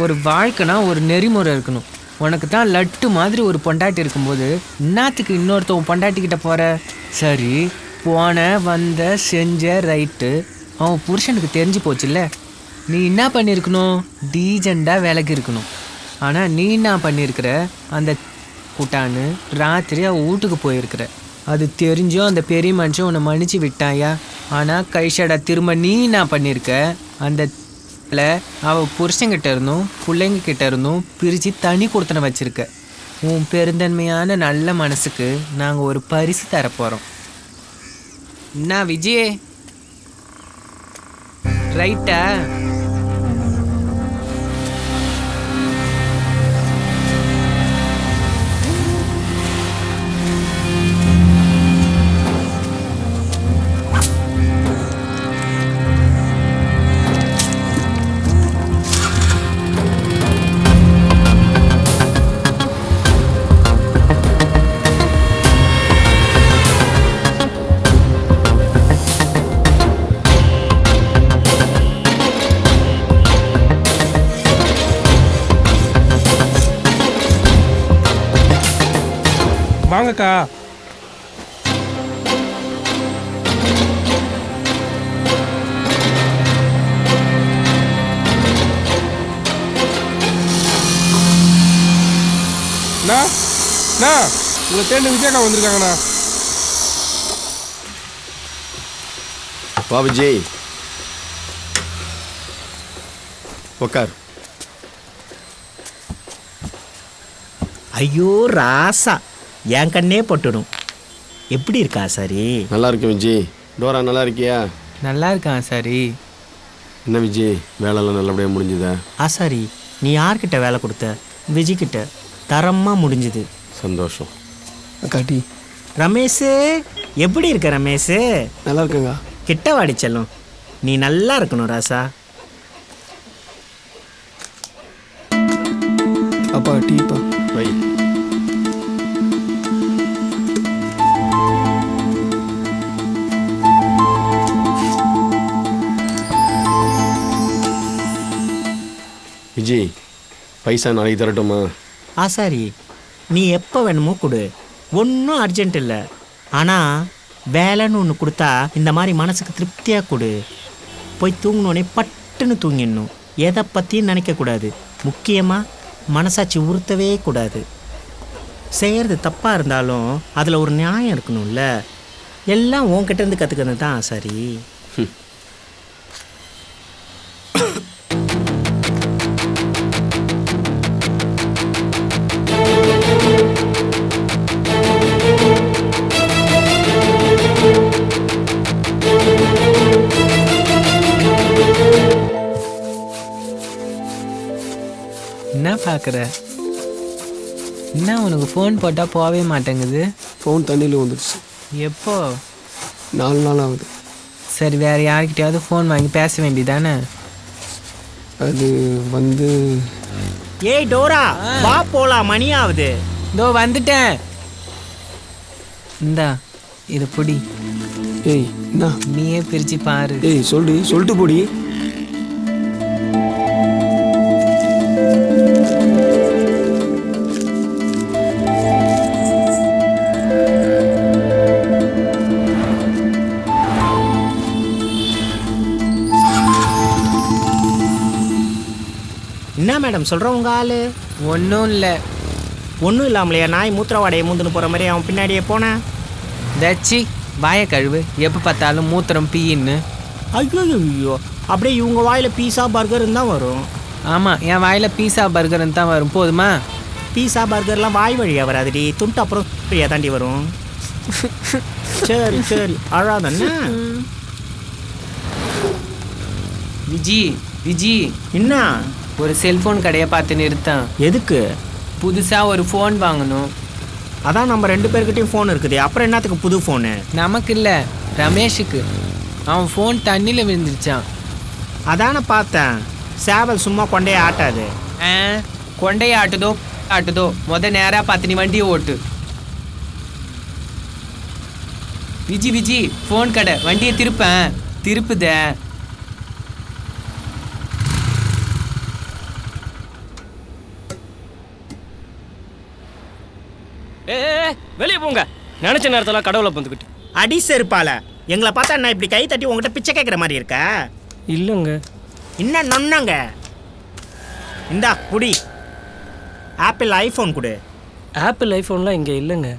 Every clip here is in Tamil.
ஒரு வாழ்க்கைனா ஒரு நெறிமுறை இருக்கணும். உனக்கு தான் லட்டு மாதிரி ஒரு பொண்டாட்டி இருக்கும்போது இன்னத்துக்கு இன்னொருத்தவன் பொண்டாட்டிக்கிட்ட போகிற? சரி, போன வந்த செஞ்ச ரைட்டு, அவன் புருஷனுக்கு தெரிஞ்சு போச்சுல்ல. நீ என்ன பண்ணியிருக்கணும்? டீசெண்டாக விலகி இருக்கணும். ஆனால் நீ என்ன பண்ணியிருக்கிற? அந்த கூட்டான்னு ராத்திரி அவள் வீட்டுக்கு போயிருக்கிற. அது தெரிஞ்சோ அந்த பெரிய மனுஷன் உன்னை மன்னிச்சு விட்டாயா? ஆனால் கைஷடா திரும்ப நீ என்ன பண்ணியிருக்க? அந்த அவள் புருஷங்கிட்ட இருந்தும் பிள்ளைங்க கிட்ட இருந்தும் பிரித்து தனி கொடுத்தன வச்சிருக்க. உன் பெருந்தன்மையான நல்ல மனசுக்கு நாங்கள் ஒரு பரிசு தரப்போகிறோம். என்ன விஜய், ரைட்டா? வாங்கக்கா. உங்களை தேடி விஜயக்கா வந்திருக்காங்கண்ணா. வா விஜய், உக்கார். ஐயோ ராசா, என் கண்ணே பட்டுடும். எப்படி இருக்கா சரி? நல்லா இருக்கேன் விஜய். டோரா நல்லா இருக்கியா? நல்லா இருக்கான் சரி. என்ன விஜய், வேலைலாம் நல்லபடியாக முடிஞ்சுதா? ஆசாரி, நீ யார்கிட்ட வேலை கொடுத்த? விஜய்கிட்ட. தரமாக முடிஞ்சுது. சந்தோஷம். அக்காட்டி. ரமேஷ், எப்படி இருக்க ரமேஷ்? நல்லா இருக்கேங்க. கிட்ட வாடி செல்லும். நீ நல்லா இருக்கணும் ராசா. அப்பா டீப்பா வை. விஜய், பைசா நாளைக்கு தரட்டுமா? ஆசாரி, நீ எப்போ வேணுமோ கொடு, ஒன்றும் அர்ஜென்ட் இல்லை. ஆனால் வேலைன்னு ஒன்று கொடுத்தா இந்த மாதிரி மனசுக்கு திருப்தியாக கொடு. போய் தூங்கினோடனே பட்டுன்னு தூங்கிடணும். எதை பற்றியும் நினைக்கக்கூடாது. முக்கியமாக மனசாட்சி உறுத்தவே கூடாது. செய்கிறது தப்பாக இருந்தாலும் அதில் ஒரு நியாயம் இருக்கணும்ல. எல்லாம் உன்கிட்டேருந்து கற்றுக்கிறது தான் ஆசாரி. என்ன பார்க்குற? என்ன உனக்கு ஃபோன் போட்டால் போகவே மாட்டேங்குது? ஃபோன் தண்ணியில் வந்துடுச்சு. எப்போ? 4 நாள் ஆகுது. சரி, வேறு யார்கிட்டயாவது ஃபோன் வாங்கி பேச வேண்டியதானே? அது வந்து ஏய் டோரா, வா போலாம், மணி ஆகுது. இதோ வந்துட்டேன். இந்தா இது பொடி. ஏய் என்ன? நீயே பிரித்து பாரு. ஏய் சொல்லிட்டு போடி. என்ன மேடம் சொல்கிறேன் உங்கள் ஆள்? ஒன்றும் இல்லை. ஒன்றும் இல்லாமலையா நாய் மூத்திரவாடையை மூந்துன்னு போகிற மாதிரி அவன் பின்னாடியே போனேன். தச்சி வாயை கழுவு. எப்போ பார்த்தாலும் மூத்திரம் பீயின்னு. ஐயோ ஐயோ, அப்படியே இவங்க வாயில் பீஸா பர்கர்னு தான் வரும். ஆமாம், என் வாயில் பீஸா பர்கர்னு தான் வரும். போதுமா? பீஸா பர்கர்லாம் வாய் வழியாக வராதுடி, துண்டு அப்புறம் ஃப்ரீயாக தாண்டி வரும். சரி சரி, அழாதண்ணா. விஜி என்ன? ஒரு செல்ஃபோன் கடையை பார்த்து நிறுத்தான். எதுக்கு? புதுசாக ஒரு ஃபோன் வாங்கணும். அதான் நம்ம 2 பேர்கிட்டையும் ஃபோன் இருக்குது. அப்புறம் என்னத்துக்கு புது ஃபோனு? நமக்கு இல்லை, ரமேஷுக்கு. அவன் ஃபோன் தண்ணியில் விழுந்துருச்சான். அதானே பார்த்தேன். சேவல் சும்மா கொண்டையே ஆட்டாது. கொண்டையை ஆட்டுதோ நேராக பார்த்து நீ வண்டியை ஓட்டு. விஜி ஃபோன் கடை, வண்டியை திருப்புத. வெளியே போங்க. நினைச்ச நேரத்தில் கடவுளை வந்துக்கிட்டு. அடி செருப்பால எங்களை பார்த்தா நான் இப்படி கை தட்டி உங்ககிட்ட பிச்சை கேட்குற மாதிரி இருக்கா? இல்லைங்க. என்ன நொன்னாங்க? இந்தா குடி. ஆப்பிள் ஐஃபோன் கொடு. ஆப்பிள் ஐஃபோன்லாம் இங்கே இல்லைங்க.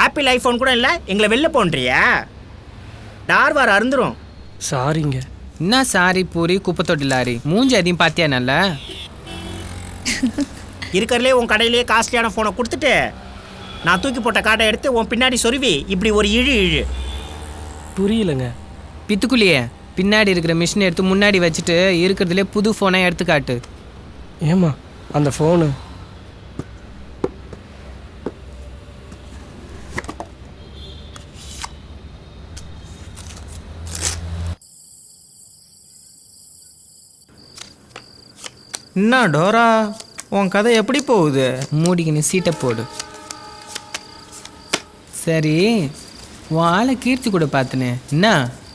ஆப்பிள் ஐஃபோன் கூட இல்லை, எங்களை வெளில போன்றியா? டார்வார் அருந்துரும். சாரிங்க. என்ன சாரி பூரி குப்பை தொட்டி லாரி மூஞ்சி அதையும் பார்த்தியா நல்லா? இருக்கிறதுலே உன் கடையிலேயே காஸ்ட்லியான ஃபோனை கொடுத்துட்டு நான் தூக்கி போட்ட கார்டை எடுத்து உன் பின்னாடி சொருவி இப்படி ஒரு இழு இழு. புரியலங்க. பித்துக்குள்ளியே பின்னாடி இருக்கிற மிஷினை எடுத்து முன்னாடி வச்சுட்டு இருக்கிறதுலே புது ஃபோனை எடுத்து காட்டு. ஏம்மா அந்த ஃபோனு? என்ன டோரா, உன் கதை எப்படி போகுது? மூடிக்கின்னு சீட்டை போடு. சரி, உன் ஆளை கீர்த்தி கூட பார்த்துனே என்ன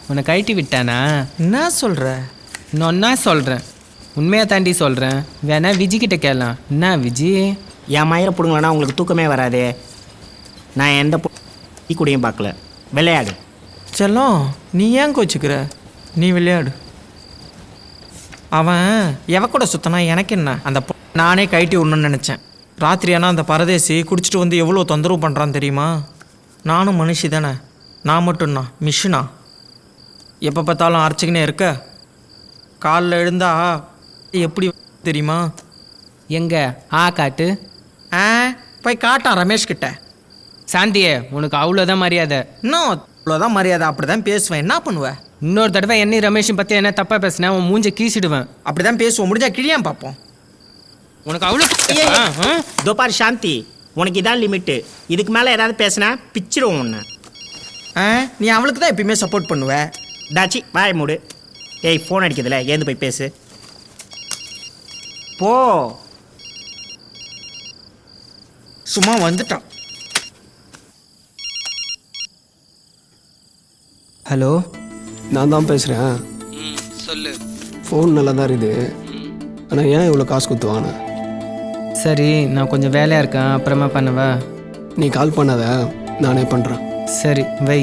உன்னை கழட்டி விட்டானா? என்ன சொல்கிற? நான் சொல்கிறேன், உண்மையாக தாண்டி சொல்கிறேன். வேணா விஜி கிட்ட கேட்கலாம். என்ன விஜி? என் மயிரை பிடுங்களா உங்களுக்கு தூக்கமே வராதே. நான் எந்த டீ கூடையும் பார்க்கல. விளையாடு. செல்லம், நீ ஏன் கோச்சிக்கிற? நீ விளையாடு. அவன் எவ கூட சுத்தனா எனக்கு என்ன? அந்த நானே கைட்டி விடணும்னு நினச்சேன். ராத்திரி ஆனால் அந்த பரதேசி குடிச்சிட்டு வந்து எவ்வளோ தொந்தரவு பண்ணுறான்னு தெரியுமா? நானும் மனுஷி தானே, நான் மட்டும்னா மிஷினா? எப்போ பார்த்தாலும் அரைச்சிக்கினே இருக்க. காலில் எழுந்தா எப்படி தெரியுமா? எங்க காட்டு. போய் காட்டான் ரமேஷ் கிட்ட. சாந்தியே, உனக்கு அவ்வளோதான் மரியாதை. இன்னும் அவ்வளோதான் மரியாதை. அப்படி தான் பேசுவேன். என்ன பண்ணுவேன்? இன்னொரு தடவை என்னை ரமேஷும் பற்றி என்ன தப்பாக பேசினா உன் மூஞ்ச கீசிடுவேன். அப்படி தான் பேசுவோம். முடிஞ்சா கிழியான் பார்ப்போம். உனக்கு அவ்வளோ தோபார் சாந்தி, உனக்கு இதான் லிமிட்டு. இதுக்கு மேலே ஏதாவது பேசினா பிச்சிடுவோம் ஒன்று. நீ அவளுக்கு தான் எப்பயுமே சப்போர்ட் பண்ணுவ. டாச்சி வாய் மூடு. ஏய், ஃபோன் அடிக்கிறதுல ஏந்து போய் பேசு போ. சும்மா வந்துட்டான். ஹலோ, நான் தான் பேசுகிறேன். சொல்லு. ஃபோன் நல்லா தான் இருக்குது, ஆனால் ஏன் இவ்வளோ காசு குத்துவானே? சரி, நான் கொஞ்சம் வேலையாக இருக்கேன், அப்புறமா பண்ணவா? நீ கால் பண்ணாத, நானே பண்ணுறேன். சரி வை.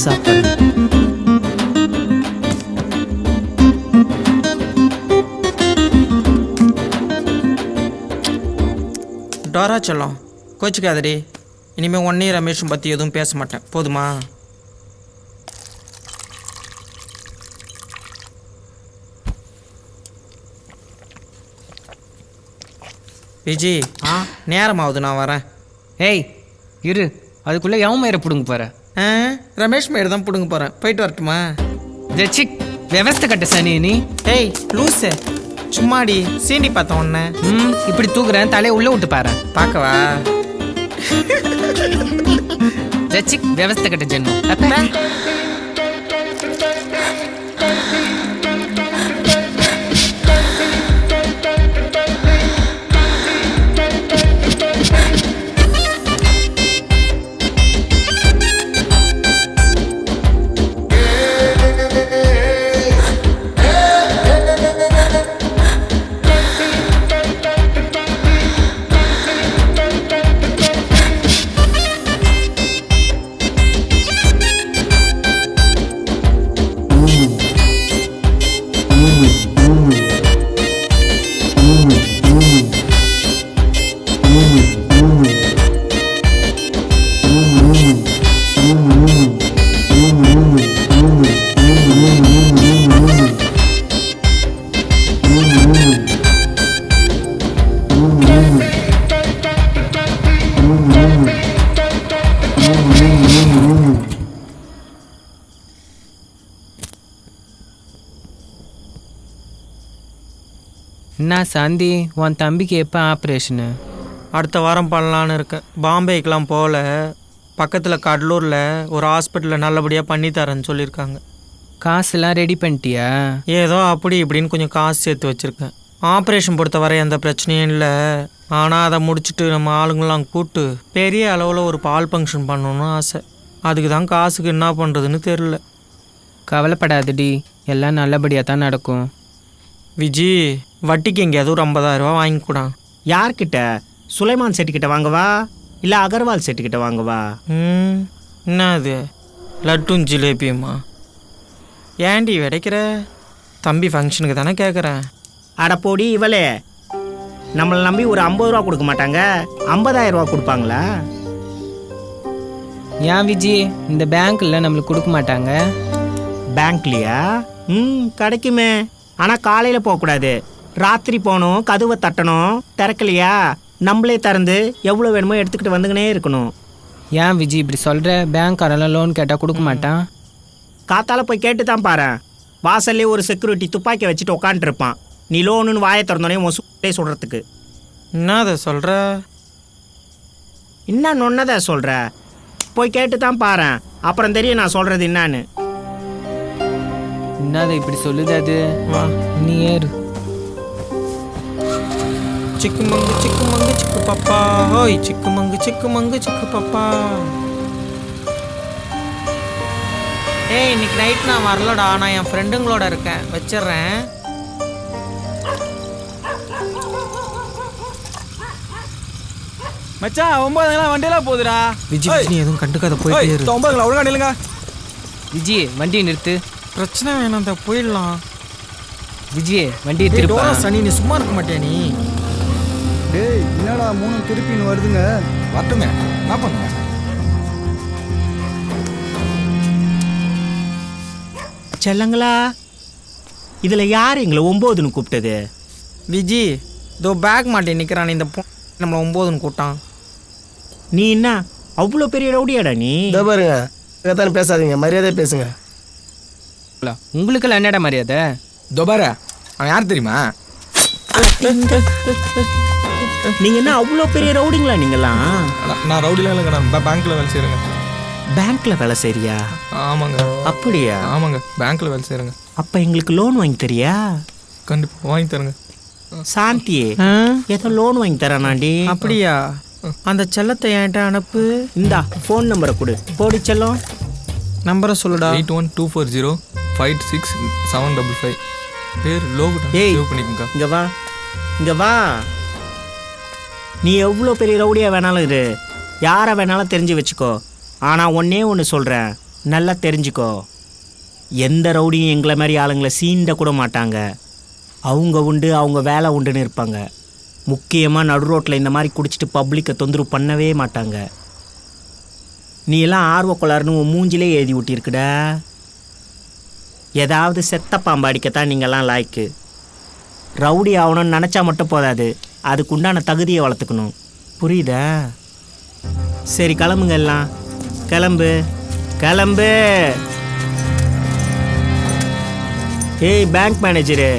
சாப்பிடு. டோரா செல்லம், கோச்சிக்காதடி. இனிமேல் ஒன்னே ரமேஷும் பற்றி எதுவும் பேச மாட்டேன், போதுமா? விஜி, நேரமாகுது, நான் வரேன். ஏய் இரு, அதுக்குள்ளே எவன் மயிரை பிடுங்க போகிற? ரமேஷ் மேடு தான் பிடுங்க போகிறேன். போயிட்டு வரட்டுமா? ஜெச்சிக் விவஸ்தை கட்ட சனி நீ. ஏய் லூஸு, சும்மாடி சீண்டி பார்த்தேன் ஒன்று. இப்படி தூக்குறேன், தலையை உள்ளே விட்டு பாரு. பார்க்கவா? ஜெச்சிக் விவஸ்தை கட்ட ஜென்மம். என்ன சாந்தி, உன் தம்பிக்கு எப்போ ஆப்ரேஷனு? அடுத்த வாரம் பண்ணலான்னு இருக்கேன். பாம்பேக்கெலாம் போகல, பக்கத்தில் கடலூரில் ஒரு ஹாஸ்பிட்டலில் நல்லபடியாக பண்ணி தரேன்னு சொல்லியிருக்காங்க. காசுலாம் ரெடி பண்ணிட்டியா? ஏதோ அப்படி இப்படின்னு கொஞ்சம் காசு சேர்த்து வச்சுருக்கேன். ஆப்ரேஷன் பொறுத்த வரை எந்த பிரச்சனையும் இல்லை. ஆனால் அதை முடிச்சுட்டு நம்ம ஆளுங்களாம் கூப்பிட்டு பெரிய அளவில் ஒரு பால் ஃபங்க்ஷன் பண்ணணும்னு ஆசை. அதுக்கு தான் காசுக்கு என்ன பண்ணுறதுன்னு தெரில. கவலைப்படாதடி, எல்லாம் நல்லபடியாக தான் நடக்கும். விஜி, வட்டிக்கு எங்கேயாவது ஒரு 50,000 ரூபா வாங்கிக்கூடா. யார்கிட்ட? சுலைமான் செட்டுக்கிட்ட வாங்கவா இல்லை அகர்வால் செட்டுக்கிட்ட வாங்கவா? என்ன அது லட்டும் ஜிலேபியுமா? ஏண்டி விடைக்கிற? தம்பி ஃபங்க்ஷனுக்கு தானே கேட்குறேன். அடப்போடி இவளே, நம்மளை நம்பி ஒரு 50 ரூபா கொடுக்க மாட்டாங்க, 50,000 ரூபா கொடுப்பாங்களா? ஏன் விஜி, இந்த பேங்க்கில் நம்மளுக்கு கொடுக்க மாட்டாங்க? பேங்க்லையா? கிடைக்குமே. ஆனால் காலையில் போகக்கூடாது, ராத்திரி போகணும், கதவை தட்டணும். திறக்கலையா நம்மளே திறந்து எவ்வளோ வேணுமோ எடுத்துக்கிட்டு வந்துக்கினே இருக்கணும். ஏன் விஜி இப்படி சொல்கிற? பேங்க்காரெல்லாம் லோன் கேட்டால் கொடுக்க மாட்டான். காத்தால போய் கேட்டு தான் பாரு. வாசல்லே ஒரு செக்யூரிட்டி துப்பாக்கி வச்சுட்டு உட்காந்துருப்பான். நீ லோனுன்னு வாயை திறந்தோடனே உன் சுட்டே சொல்கிறதுக்கு. என்ன அதை சொல்கிற? என்ன நொன்னதை சொல்கிற? போய் கேட்டு தான் பாரு, அப்புறம் தெரியும் நான் சொல்கிறது என்னான்னு. என்னது இப்படி சொல்லுது அது? வா, நீ ஏறு. சிக்கு மங்கு சிக்கு பாப்பா, ஹோய் சிக்கு மங்கு சிக்கு பாப்பா. ஏய், இன்னைக்கு நைட் நான் வரலடா, நான் என் ஃப்ரெண்டுங்களோட இருக்கேன், வச்சிடுறேன். மச்சான் 9 வண்டியெல்லாம் போகுதுடா. விஜி விஜி, நீ எதுவும் கண்டுக்காத, போயிட்டே இரு. 9 ஒழுங்கா நில்லுங்க. விஜி வண்டியை நிறுத்து. பிரச்சனை வேணாம், அந்த போயிடலாம். விஜி வண்டியை திருப்பா. சனி, நீ சும்மா இருக்க மாட்டியா நீ? டேய், என்னடா 3 திருப்பின்னு வருதுங்க? வரட்டுமே, என்ன பண்ணுங்க? செல்லங்களா, இதில் யார் எங்களை 9ன்னு கூப்பிட்டது? விஜி, இதோ பேக் மாட்டேன் நிற்கிறான் இந்த நம்மளை 9ன்னு கூட்டான். நீ என்ன அவ்வளோ பெரிய ரவுடியாடா நீ? இதோ பாருங்க, தானே பேசாதீங்க, மரியாதை பேசுங்க. உங்களுக்கெல்லாம் என்னடா மரியாதை? தோபாரா, அவன் யார் தெரியுமா? நீங்கள் என்ன அவ்வளோ பெரிய ரவுடிங்களா நீங்களாம்? நான் ரவுடிலாம் இல்லைங்க, நான் பேங்க்ல வேலை செய்கிறேங்க. பேங்க்ல வேலை செய்றியா? ஆமாங்க. அப்படியா? ஆமாங்க, பேங்க்ல வேலை செய்கிறேங்க. அப்போ எங்களுக்கு லோன் வாங்கி தரியா? கண்டிப்பாக வாங்கி தரேங்க. சாந்தியே, ஏதோ லோன் வாங்கி தரானாண்டி. அப்படியா? அந்த செல்லத்தை என்கிட்ட அனுப்பு. இந்தா ஃபோன் நம்பரை கொடு, போடி செல்லம். நம்பரை சொல்லுடா. 8124056755. பேர் லோகு. ஏய், சேவ் பண்ணிக்கோங்க. இங்கே வா, இங்கே வா. நீ எவ்வளோ பெரிய ரவுடியாக வேணாலும் இரு, யாரை வேணாலும் தெரிஞ்சு வச்சுக்கோ. ஆனால் ஒன்றே ஒன்று சொல்கிறேன், நல்லா தெரிஞ்சுக்கோ. எந்த ரவுடியும் எங்களை மாதிரி ஆளுங்களை சீண்ட கூட மாட்டாங்க. அவங்க உண்டு, அவங்க வேலை உண்டுன்னு இருப்பாங்க. முக்கியமாக நடு ரோட்டில் இந்த மாதிரி குடிச்சிட்டு பப்ளிக்கை தொந்தரவு பண்ணவே மாட்டாங்க. நீ எல்லாம் ஆர்வக்கொள்ளாருன்னு உன் மூஞ்சிலே எழுதி விட்டிருக்குடா. ஏதாவது செத்த பாம்பு அடிக்கத்தான் நீங்கள்லாம் லாய்க்கு. ரவுடி ஆகணும்னு நினச்சா மட்டும் போதாது, அதுக்குண்டான தகுதியை வளர்த்துக்கணும். புரியுதா? சரி கிளம்புங்க எல்லாம், கிளம்பு கிளம்பு. ஏய் பேங்க் மேனேஜரு,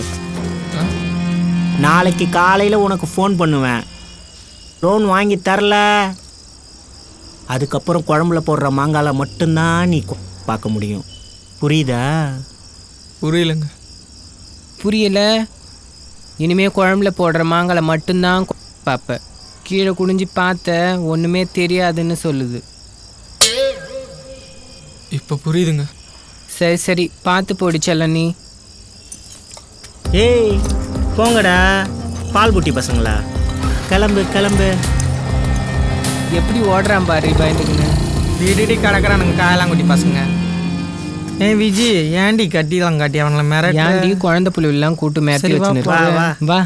நாளைக்கு காலையில் உனக்கு ஃபோன் பண்ணுவேன். லோன் வாங்கி தரல, அதுக்கப்புறம் குழம்புல போடுற மாங்கால மட்டும்தான் நீ பார்க்க முடியும். புரியுதா? புரியலங்க. புரியல? இனிமே குழம்புல போடுற மாங்கால மட்டும்தான் பார்ப்ப. கீழே குனிஞ்சு பார்த்த ஒன்றுமே தெரியாதுன்னு சொல்லுது. இப்போ புரியுதுங்க. சரி சரி, பார்த்து போடிச்சல்ல நீ. ஏய் போங்கடா பால் புட்டி பசங்களா, கிளம்பு கிளம்பு. எப்படி ஓடுறான் பாரு பயந்துக்குன்னு. டிடி கிடக்குறானுங்க காயலாங்குட்டி பசங்க. ஏன் விஜி, ஏன்டி கட்டிலாம் காட்டி அவங்கள மிரட்டி? ஏன்டி குழந்தை புள்ளிலாம் கூட்டு மேத்தி சரி, வா, வச்சுன்னு வா, இருக்க? வா. வா